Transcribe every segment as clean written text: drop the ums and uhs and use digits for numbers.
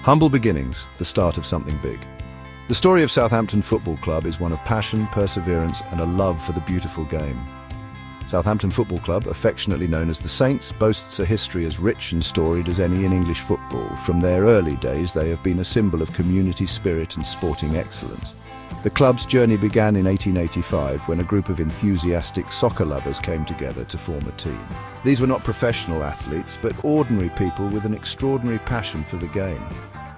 Humble beginnings, the start of something big. The story of Southampton Football Club is one of passion, perseverance, and a love for the beautiful game. Southampton Football Club, affectionately known as the Saints, boasts a history as rich and storied as any in English football. From their early days, they have been a symbol of community spirit and sporting excellence. The club's journey began in 1885 when a group of enthusiastic soccer lovers came together to form a team. These were not professional athletes, but ordinary people with an extraordinary passion for the game.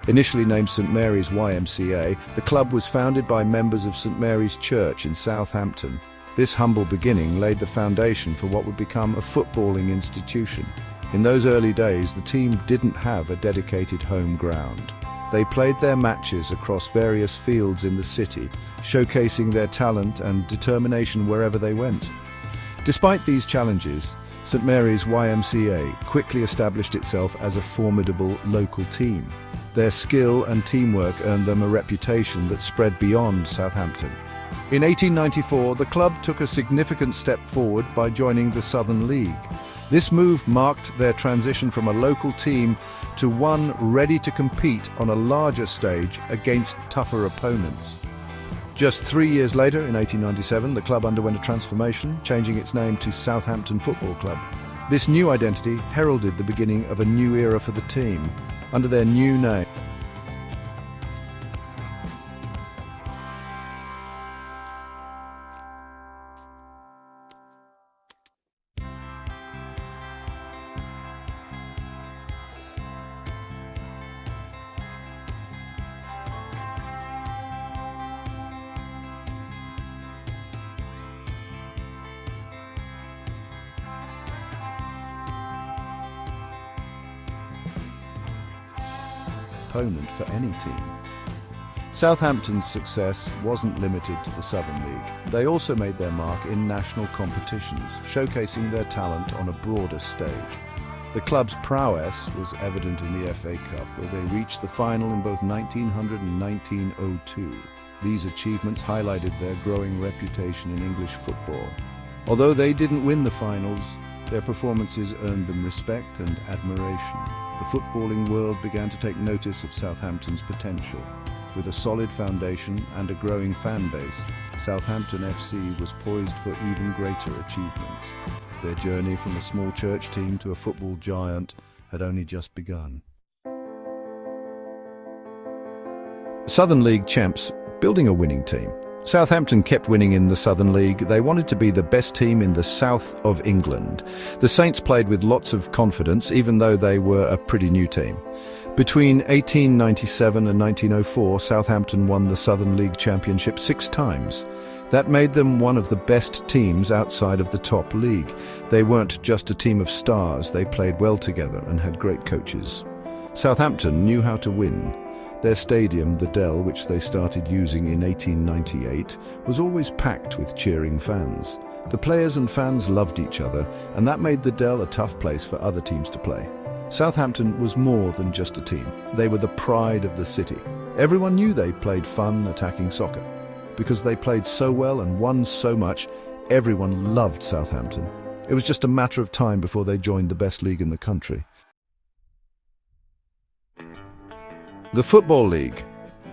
Initially named St Mary's YMCA, the club was founded by members of St Mary's Church in Southampton. This humble beginning laid the foundation for what would become a footballing institution. In those early days, the team didn't have a dedicated home ground. They played their matches across various fields in the city, showcasing their talent and determination wherever they went. Despite these challenges, St Mary's YMCA quickly established itself as a formidable local team. Their skill and teamwork earned them a reputation that spread beyond Southampton. In 1894, the club took a significant step forward by joining the Southern League. This move marked their transition from a local team to one ready to compete on a larger stage against tougher opponents. Just 3 years later, in 1897, the club underwent a transformation, changing its name to Southampton Football Club. This new identity heralded the beginning of a new era for the team. Under their new name, opponent for any team. Southampton's success wasn't limited to the Southern League. They also made their mark in national competitions, showcasing their talent on a broader stage. The club's prowess was evident in the FA Cup, where they reached the final in both 1900 and 1902. These achievements highlighted their growing reputation in English football. Although they didn't win the finals, their performances earned them respect and admiration. The footballing world began to take notice of Southampton's potential. With a solid foundation and a growing fan base, Southampton FC was poised for even greater achievements. Their journey from a small church team to a football giant had only just begun. Southern League champs, building a winning team. Southampton kept winning in the Southern League. They wanted to be the best team in the south of England. The Saints played with lots of confidence, even though they were a pretty new team. Between 1897 and 1904, Southampton won the Southern League Championship 6 times. That made them one of the best teams outside of the top league. They weren't just a team of stars, they played well together and had great coaches. Southampton knew how to win. Their stadium, the Dell, which they started using in 1898, was always packed with cheering fans. The players and fans loved each other, and that made the Dell a tough place for other teams to play. Southampton was more than just a team. They were the pride of the city. Everyone knew they played fun, attacking soccer. Because they played so well and won so much, everyone loved Southampton. It was just a matter of time before they joined the best league in the country. The Football League,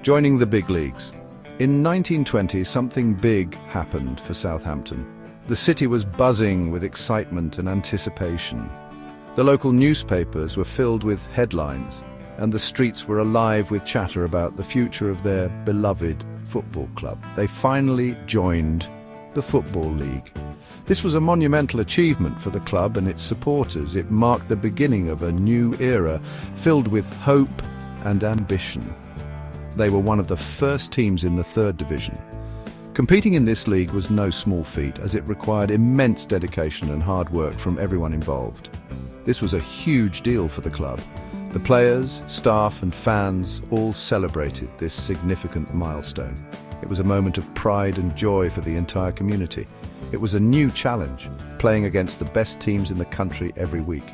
joining the big leagues. In 1920, something big happened for Southampton. The city was buzzing with excitement and anticipation. The local newspapers were filled with headlines, and the streets were alive with chatter about the future of their beloved football club. They finally joined the Football League. This was a monumental achievement for the club and its supporters. It marked the beginning of a new era filled with hope and ambition. They were one of the first teams in the 3rd division. Competing in this league was no small feat, as it required immense dedication and hard work from everyone involved. This was a huge deal for the club. The players, staff and fans all celebrated this significant milestone. It was a moment of pride and joy for the entire community. It was a new challenge, playing against the best teams in the country every week.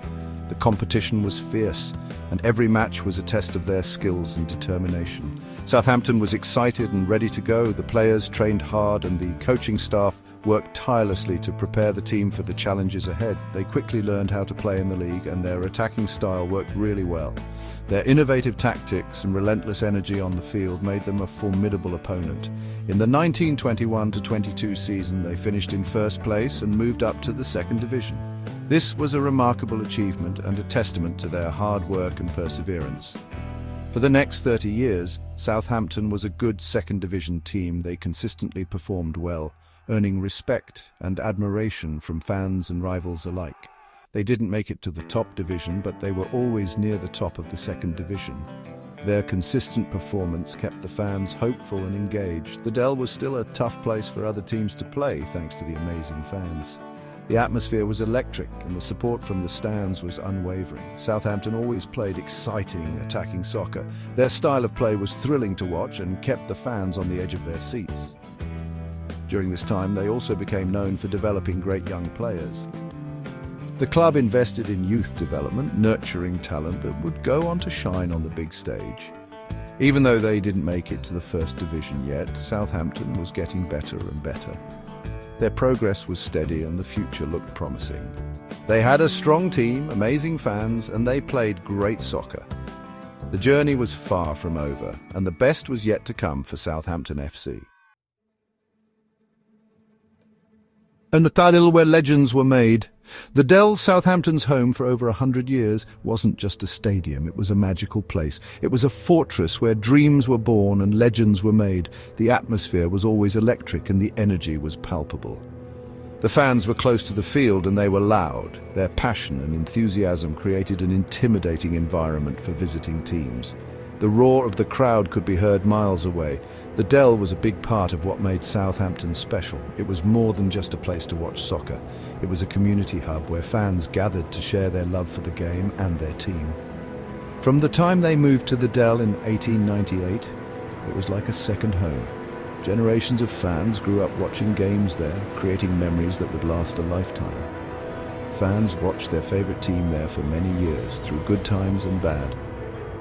The competition was fierce, and every match was a test of their skills and determination. Southampton was excited and ready to go. The players trained hard, and the coaching staff worked tirelessly to prepare the team for the challenges ahead. They quickly learned how to play in the league, and their attacking style worked really well. Their innovative tactics and relentless energy on the field made them a formidable opponent. In the 1921-22 season, they finished in first place and moved up to the second division. This was a remarkable achievement and a testament to their hard work and perseverance. For the next 30 years, Southampton was a good second division team. They consistently performed well, earning respect and admiration from fans and rivals alike. They didn't make it to the top division, but they were always near the top of the second division. Their consistent performance kept the fans hopeful and engaged. The Dell was still a tough place for other teams to play, thanks to the amazing fans. The atmosphere was electric, and the support from the stands was unwavering. Southampton always played exciting, attacking soccer. Their style of play was thrilling to watch and kept the fans on the edge of their seats. During this time, they also became known for developing great young players. The club invested in youth development, nurturing talent that would go on to shine on the big stage. Even though they didn't make it to the first division yet, Southampton was getting better and better. Their progress was steady and the future looked promising. They had a strong team, amazing fans, and they played great soccer. The journey was far from over, and the best was yet to come for Southampton FC. And the title where legends were made. The Dell, Southampton's home for over 100 years, wasn't just a stadium, it was a magical place. It was a fortress where dreams were born and legends were made. The atmosphere was always electric and the energy was palpable. The fans were close to the field and they were loud. Their passion and enthusiasm created an intimidating environment for visiting teams. The roar of the crowd could be heard miles away. The Dell was a big part of what made Southampton special. It was more than just a place to watch soccer. It was a community hub where fans gathered to share their love for the game and their team. From the time they moved to the Dell in 1898, it was like a second home. Generations of fans grew up watching games there, creating memories that would last a lifetime. Fans watched their favorite team there for many years, through good times and bad.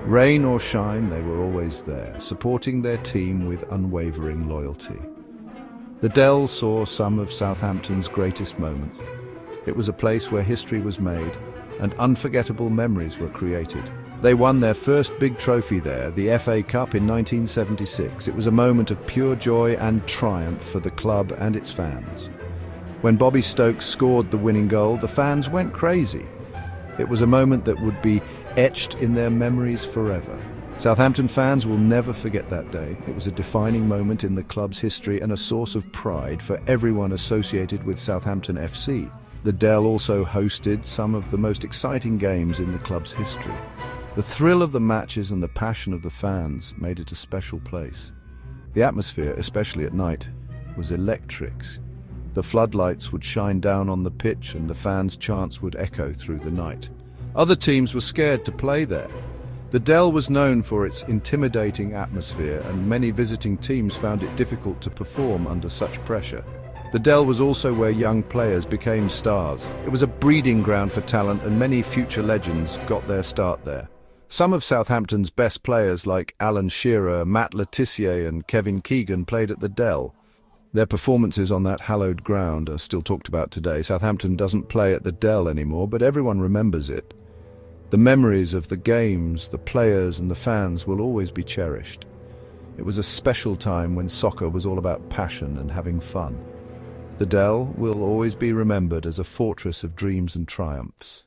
Rain or shine, they were always there, supporting their team with unwavering loyalty. The Dell saw some of Southampton's greatest moments. It was a place where history was made and unforgettable memories were created. They won their first big trophy there, the FA Cup in 1976. It was a moment of pure joy and triumph for the club and its fans. When Bobby Stokes scored the winning goal, the fans went crazy. It was a moment that would be etched in their memories forever. Southampton fans will never forget that day. It was a defining moment in the club's history and a source of pride for everyone associated with Southampton FC. The Dell also hosted some of the most exciting games in the club's history. The thrill of the matches and the passion of the fans made it a special place. The atmosphere, especially at night, was electric. The floodlights would shine down on the pitch and the fans' chants would echo through the night. Other teams were scared to play there. The Dell was known for its intimidating atmosphere, and many visiting teams found it difficult to perform under such pressure. The Dell was also where young players became stars. It was a breeding ground for talent, and many future legends got their start there. Some of Southampton's best players like Alan Shearer, Matt Le Tissier and Kevin Keegan played at the Dell. Their performances on that hallowed ground are still talked about today. Southampton doesn't play at the Dell anymore, but everyone remembers it. The memories of the games, the players and the fans will always be cherished. It was a special time when soccer was all about passion and having fun. The Dell will always be remembered as a fortress of dreams and triumphs.